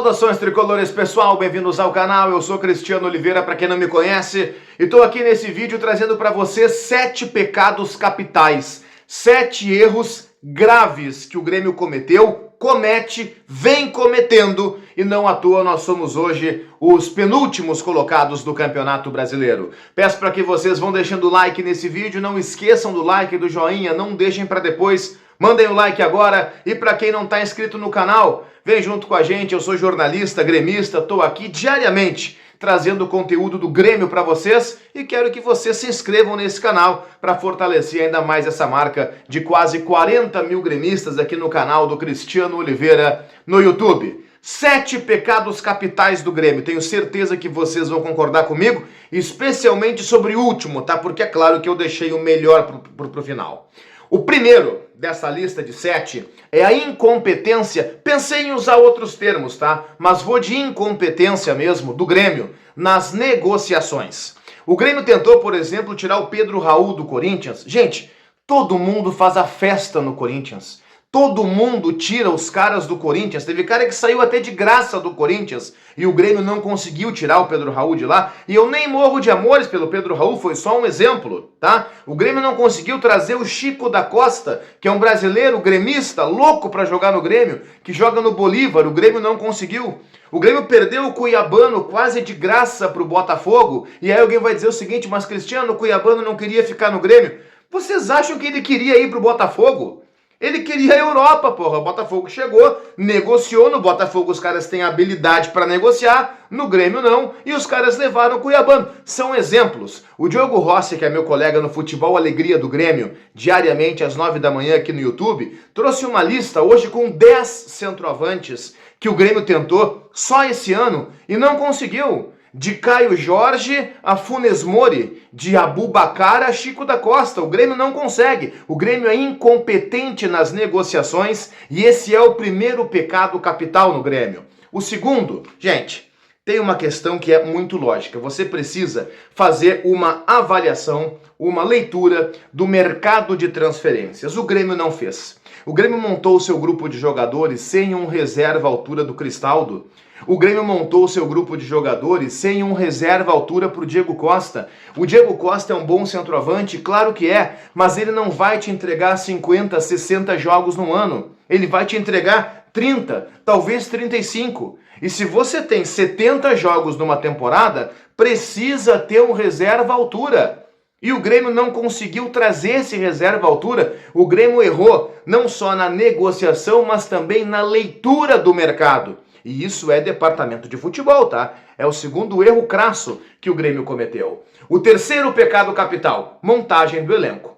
Saudações tricolores, pessoal, bem-vindos ao canal. Eu sou Cristiano Oliveira, para quem não me conhece, e estou aqui nesse vídeo trazendo para você 7 pecados capitais, 7 erros graves que o Grêmio cometeu, comete, vem cometendo, e não à toa nós somos hoje os penúltimos colocados do Campeonato Brasileiro. Peço para que vocês vão deixando o like nesse vídeo, não esqueçam do like e do joinha, não deixem para depois. Mandem o like agora, e para quem não está inscrito no canal, vem junto com a gente. Eu sou jornalista, gremista, estou aqui diariamente trazendo conteúdo do Grêmio para vocês e quero que vocês se inscrevam nesse canal para fortalecer ainda mais essa marca de quase 40 mil gremistas aqui no canal do Cristiano Oliveira no YouTube. 7 pecados capitais do Grêmio, tenho certeza que vocês vão concordar comigo, especialmente sobre o último, tá? Porque é claro que eu deixei o melhor pro final. O primeiro dessa lista de 7 é a incompetência. Pensei em usar outros termos, tá? Mas vou de incompetência mesmo do Grêmio nas negociações. O Grêmio tentou, por exemplo, tirar o Pedro Raul do Corinthians. Gente, todo mundo faz a festa no Corinthians. Todo mundo tira os caras do Corinthians. Teve cara que saiu até de graça do Corinthians e o Grêmio não conseguiu tirar o Pedro Raul de lá. E eu nem morro de amores pelo Pedro Raul, foi só um exemplo, tá? O Grêmio não conseguiu trazer o Chico da Costa, que é um brasileiro gremista, louco pra jogar no Grêmio, que joga no Bolívar. O Grêmio não conseguiu. O Grêmio perdeu o Cuiabano quase de graça pro Botafogo. E aí alguém vai dizer o seguinte: mas Cristiano, o Cuiabano não queria ficar no Grêmio. Vocês acham que ele queria ir pro Botafogo? Ele queria a Europa, porra. O Botafogo chegou, negociou. No Botafogo os caras têm habilidade para negociar, no Grêmio não, e os caras levaram o Cuiabano. São exemplos. O Diogo Rossi, que é meu colega no Futebol Alegria do Grêmio, diariamente às 9 da manhã aqui no YouTube, trouxe uma lista hoje com 10 centroavantes que o Grêmio tentou só esse ano e não conseguiu. De Caio Jorge a Funes Mori, de Abubacar a Chico da Costa. O Grêmio não consegue. O Grêmio é incompetente nas negociações e esse é o primeiro pecado capital no Grêmio. O segundo, gente, tem uma questão que é muito lógica. Você precisa fazer uma avaliação, uma leitura do mercado de transferências. O Grêmio não fez. O Grêmio montou o seu grupo de jogadores sem um reserva à altura do Cristaldo. O Grêmio montou o seu grupo de jogadores sem um reserva à altura para o Diego Costa. O Diego Costa é um bom centroavante, claro que é, mas ele não vai te entregar 50, 60 jogos no ano. Ele vai te entregar 30, talvez 35. E se você tem 70 jogos numa temporada, precisa ter um reserva à altura. E o Grêmio não conseguiu trazer esse reserva à altura. O Grêmio errou não só na negociação, mas também na leitura do mercado. E isso é departamento de futebol, tá? É o segundo erro crasso que o Grêmio cometeu. O terceiro pecado capital, montagem do elenco.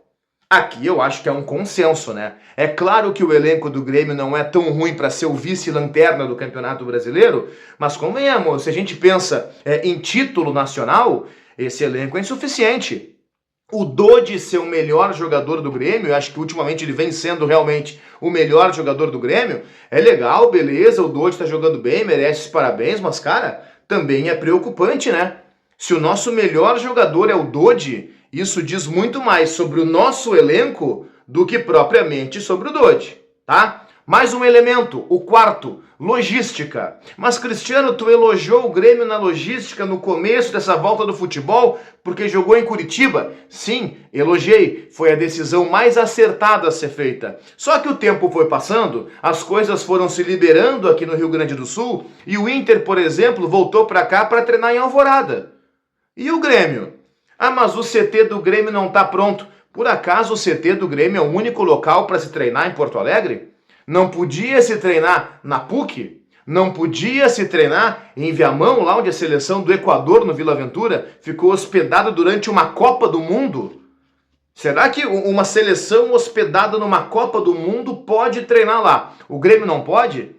Aqui eu acho que é um consenso, né? É claro que o elenco do Grêmio não é tão ruim para ser o vice-lanterna do Campeonato Brasileiro, mas convenhamos, se a gente pensa em título nacional, esse elenco é insuficiente. O Dodi ser o melhor jogador do Grêmio, eu acho que ultimamente ele vem sendo realmente o melhor jogador do Grêmio, é legal, beleza, o Dodi tá jogando bem, merece os parabéns, mas cara, também é preocupante, né? Se o nosso melhor jogador é o Dodi, isso diz muito mais sobre o nosso elenco do que propriamente sobre o Dodi, tá? Mais um elemento, o quarto, logística. Mas Cristiano, tu elogiou o Grêmio na logística no começo dessa volta do futebol porque jogou em Curitiba? Sim, elogiei. Foi a decisão mais acertada a ser feita. Só que o tempo foi passando, as coisas foram se liberando aqui no Rio Grande do Sul e o Inter, por exemplo, voltou para cá para treinar em Alvorada. E o Grêmio? Ah, mas o CT do Grêmio não está pronto. Por acaso o CT do Grêmio é o único local para se treinar em Porto Alegre? Não podia se treinar na PUC? Não podia se treinar em Viamão, lá onde a seleção do Equador, no Vila Aventura, ficou hospedada durante uma Copa do Mundo? Será que uma seleção hospedada numa Copa do Mundo pode treinar lá? O Grêmio não pode?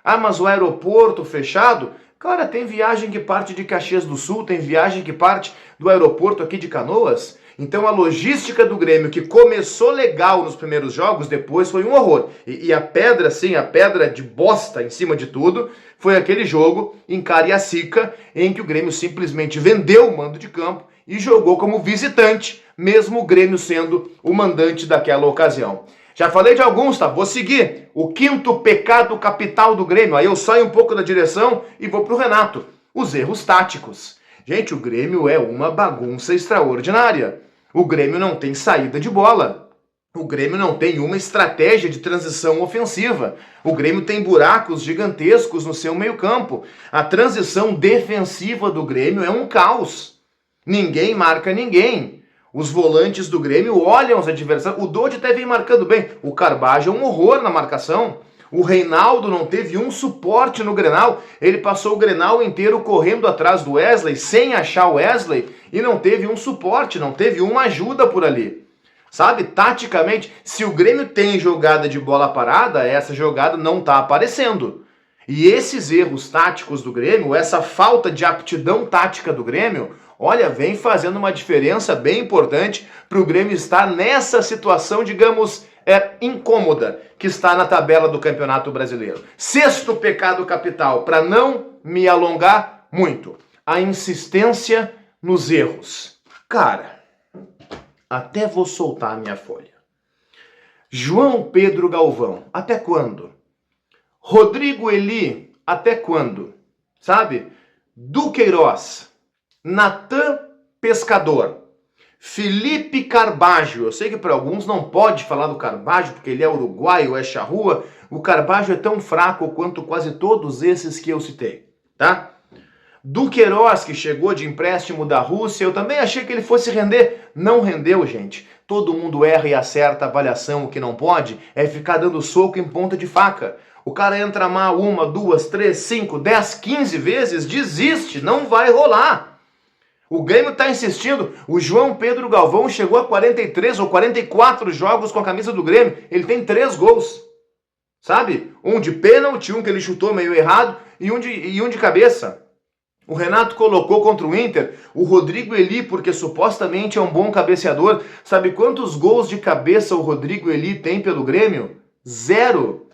Ah, mas o aeroporto fechado? Cara, tem viagem que parte de Caxias do Sul, tem viagem que parte do aeroporto aqui de Canoas. Então a logística do Grêmio, que começou legal nos primeiros jogos, depois foi um horror. E a pedra, sim, a pedra de bosta em cima de tudo, foi aquele jogo em Cariacica, em que o Grêmio simplesmente vendeu o mando de campo e jogou como visitante, mesmo o Grêmio sendo o mandante daquela ocasião. Já falei de alguns, tá? Vou seguir. O quinto pecado capital do Grêmio. Aí eu saio um pouco da direção e vou pro Renato. Os erros táticos. Gente, o Grêmio é uma bagunça extraordinária. O Grêmio não tem saída de bola. O Grêmio não tem uma estratégia de transição ofensiva. O Grêmio tem buracos gigantescos no seu meio-campo. A transição defensiva do Grêmio é um caos. Ninguém marca ninguém. Os volantes do Grêmio olham os adversários. O Dodi até vem marcando bem. O Carbajo é um horror na marcação. O Reinaldo não teve um suporte no Grenal. Ele passou o Grenal inteiro correndo atrás do Wesley, sem achar o Wesley, e não teve um suporte, não teve uma ajuda por ali. Sabe, taticamente, se o Grêmio tem jogada de bola parada, essa jogada não está aparecendo. E esses erros táticos do Grêmio, essa falta de aptidão tática do Grêmio, olha, vem fazendo uma diferença bem importante para o Grêmio estar nessa situação, digamos, incômoda que está na tabela do Campeonato Brasileiro. Sexto pecado capital, para não me alongar muito, a insistência nos erros. Cara, até vou soltar a minha folha. João Pedro Galvão, até quando? Rodrigo Eli, até quando? Sabe? Duqueiroz, Natan Pescador, Felipe Carbajo. Eu sei que para alguns não pode falar do Carbajo porque ele é uruguaio, é charrua. O Carbajo é tão fraco quanto quase todos esses que eu citei, tá? Duqueiroz, que chegou de empréstimo da Rússia, eu também achei que ele fosse render. Não rendeu, gente. Todo mundo erra e acerta a avaliação. O que não pode é ficar dando soco em ponta de faca. O cara entra mal 1, 2, 3, 5, 10, 15 vezes, desiste, não vai rolar. O Grêmio está insistindo. O João Pedro Galvão chegou a 43 ou 44 jogos com a camisa do Grêmio. Ele tem 3 gols. Sabe? Um de pênalti, um que ele chutou meio errado e um de cabeça. O Renato colocou contra o Inter o Rodrigo Eli, porque supostamente é um bom cabeceador. Sabe quantos gols de cabeça o Rodrigo Eli tem pelo Grêmio? 0.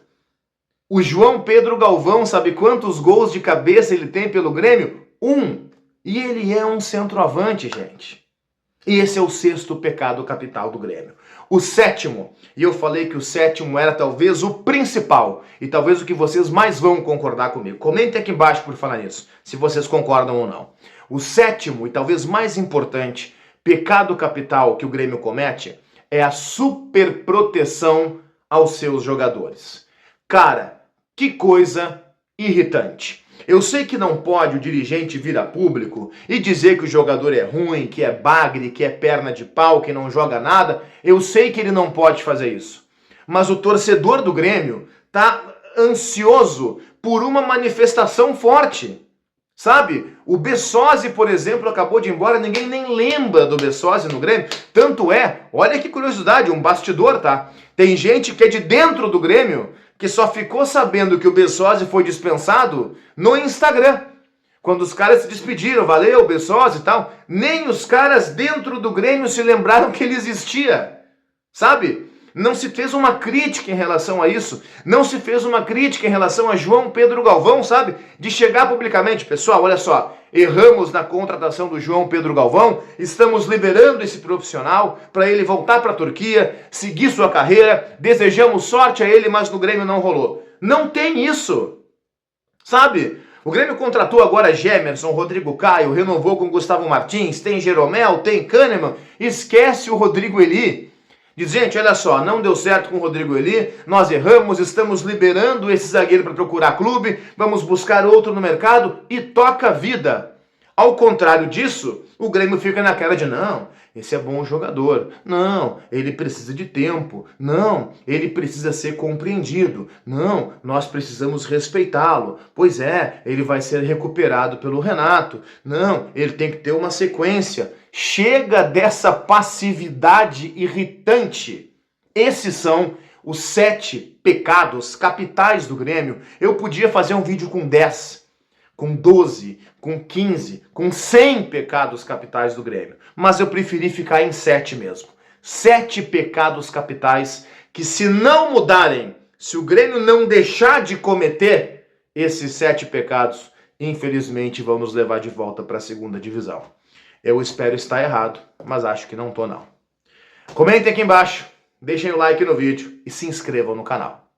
O João Pedro Galvão, sabe quantos gols de cabeça ele tem pelo Grêmio? 1. E ele é um centroavante, gente. E esse é o sexto pecado capital do Grêmio. O sétimo, e eu falei que o sétimo era talvez o principal, e talvez o que vocês mais vão concordar comigo. Comentem aqui embaixo por falar nisso, se vocês concordam ou não. O sétimo, e talvez mais importante, pecado capital que o Grêmio comete é a superproteção aos seus jogadores. Cara, que coisa irritante. Eu sei que não pode o dirigente vir a público e dizer que o jogador é ruim, que é bagre, que é perna de pau, que não joga nada. Eu sei que ele não pode fazer isso. Mas o torcedor do Grêmio tá ansioso por uma manifestação forte. Sabe? O Bessosi, por exemplo, acabou de ir embora, ninguém nem lembra do Bessosi no Grêmio. Tanto é, olha que curiosidade, um bastidor, tá? Tem gente que é de dentro do Grêmio que só ficou sabendo que o Bessosi foi dispensado no Instagram. Quando os caras se despediram, valeu, Bessosi e tal, nem os caras dentro do Grêmio se lembraram que ele existia, sabe? Não se fez uma crítica em relação a isso, não se fez uma crítica em relação a João Pedro Galvão, sabe? De chegar publicamente, pessoal, olha só, erramos na contratação do João Pedro Galvão, estamos liberando esse profissional para ele voltar para a Turquia, seguir sua carreira, desejamos sorte a ele, mas no Grêmio não rolou. Não tem isso, sabe? O Grêmio contratou agora Gemerson, Rodrigo Caio, renovou com Gustavo Martins, tem Jeromel, tem Kahneman, esquece o Rodrigo Eli. Diz, gente, olha só, não deu certo com o Rodrigo Eli, nós erramos, estamos liberando esse zagueiro para procurar clube, vamos buscar outro no mercado e toca a vida. Ao contrário disso, o Grêmio fica na cara de não, esse é bom jogador, não, ele precisa de tempo, não, ele precisa ser compreendido, não, nós precisamos respeitá-lo, pois é, ele vai ser recuperado pelo Renato, não, ele tem que ter uma sequência. Chega dessa passividade irritante. Esses são os 7 pecados capitais do Grêmio. Eu podia fazer um vídeo com 10, com 12, com 15, com 100 pecados capitais do Grêmio. Mas eu preferi ficar em 7 mesmo. 7 pecados capitais que, se não mudarem, se o Grêmio não deixar de cometer esses 7 pecados, infelizmente vão nos levar de volta para a segunda divisão. Eu espero estar errado, mas acho que não tô não. Comentem aqui embaixo. deixem o like no vídeo e se inscrevam no canal.